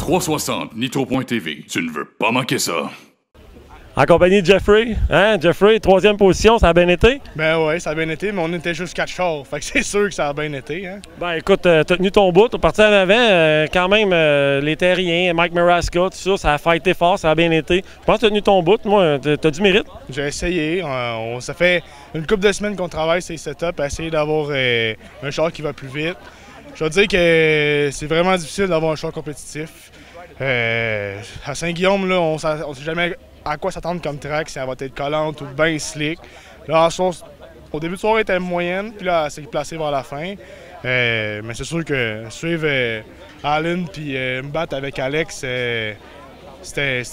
360 Nitro.tv. Tu ne veux pas manquer ça. En compagnie de Jeffrey. Hein, Jeffrey, 3e position, ça a bien été? Ben ouais, ça a bien été, mais on était juste 4 chars. Fait que c'est sûr que ça a bien été. Hein? Ben écoute, t'as tenu ton bout, t'es parti en avant. Quand même, les Terriens, Mike Marasca, tout ça, ça a fighté fort, ça a bien été. Je pense que t'as tenu ton bout. Moi, t'as du mérite. J'ai essayé. Ça fait une couple de semaines qu'on travaille sur les setups, à essayer d'avoir un char qui va plus vite. Je dois dire que c'est vraiment difficile d'avoir un char compétitif. À Saint-Guillaume, là, on ne sait jamais à quoi s'attendre comme track, si elle va être collante ou bien slick. Là, au début de soirée, elle était moyenne, puis là, elle s'est placée vers la fin. Mais c'est sûr que suivre Allen puis me battre avec Alex, c'était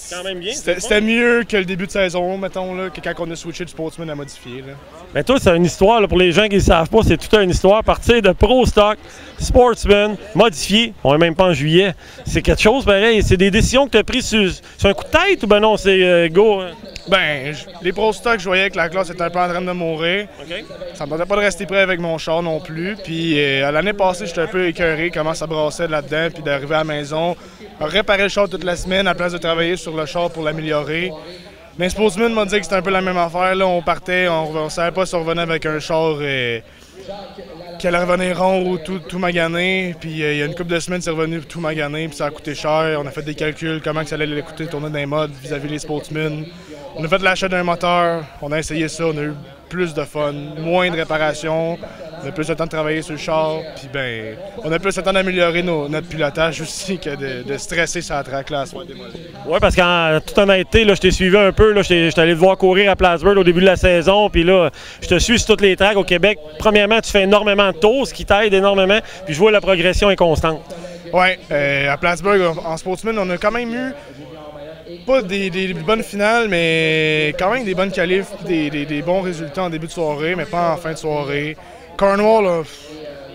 quand même bien. C'était mieux que le début de saison, mettons, là, que quand on a switché du Sportsman à modifier. Là. Mais toi, c'est une histoire, là, pour les gens qui ne savent pas, c'est toute une histoire. Partir de Pro Stock, Sportsman, modifié, on n'est même pas en juillet. C'est quelque chose pareil. C'est des décisions que tu as prises sur un coup de tête ou ben non, c'est go? Hein? Ben, les Pro Stock, je voyais que la classe était un peu en train de mourir. Okay. Ça me tentait pas de rester prêt avec mon char non plus. Puis l'année passée, j'étais un peu écœuré comment ça brassait là-dedans, puis d'arriver à la maison, réparer le char toute la semaine à la place de travailler sur le char pour l'améliorer. Mais Sportsman m'a dit que c'était un peu la même affaire. Là, on partait, on savait pas si on revenait avec un char qui allait revenir rond ou tout magané. Puis il y a une couple de semaines, c'est revenu tout magané, puis ça a coûté cher. On a fait des calculs, comment que ça allait coûter tourner dans les modes vis-à-vis des Sportsman. On a fait l'achat d'un moteur, on a essayé ça, on a eu plus de fun, moins de réparations, on a plus de temps de travailler sur le char, puis ben, on a plus de temps d'améliorer notre pilotage aussi que de stresser sur la track là. Oui, parce qu'en toute honnêteté, là, je t'ai suivi un peu, j'étais allé te voir courir à Plattsburgh au début de la saison, puis là, je te suis sur toutes les tracks au Québec. Premièrement, tu fais énormément de tours, ce qui t'aide énormément, puis je vois la progression est constante. Oui, à Plattsburgh, en Sportsman, on a quand même eu pas des bonnes finales, mais quand même des bonnes qualifs, des bons résultats en début de soirée, mais pas en fin de soirée. Cornwall,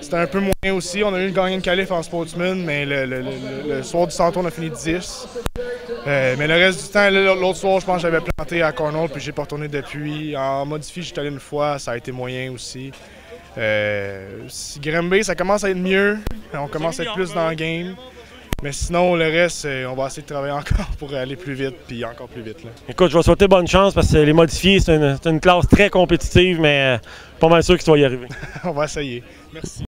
c'était un peu moins aussi. On a eu gagné une qualif en Sportsman, mais le soir du Santo, on a fini 10. Mais le reste du temps, l'autre soir, je pense que j'avais planté à Cornwall, puis j'ai pas retourné depuis. En modifie, j'étais allé une fois, ça a été moyen aussi. Granby, ça commence à être mieux. On commence à être plus dans le game. Mais sinon, le reste, on va essayer de travailler encore pour aller plus vite, puis encore plus vite. Là. Écoute, je vais souhaiter bonne chance parce que les modifiés, c'est une classe très compétitive, mais pas mal sûr que tu vas y arriver. On va essayer. Merci.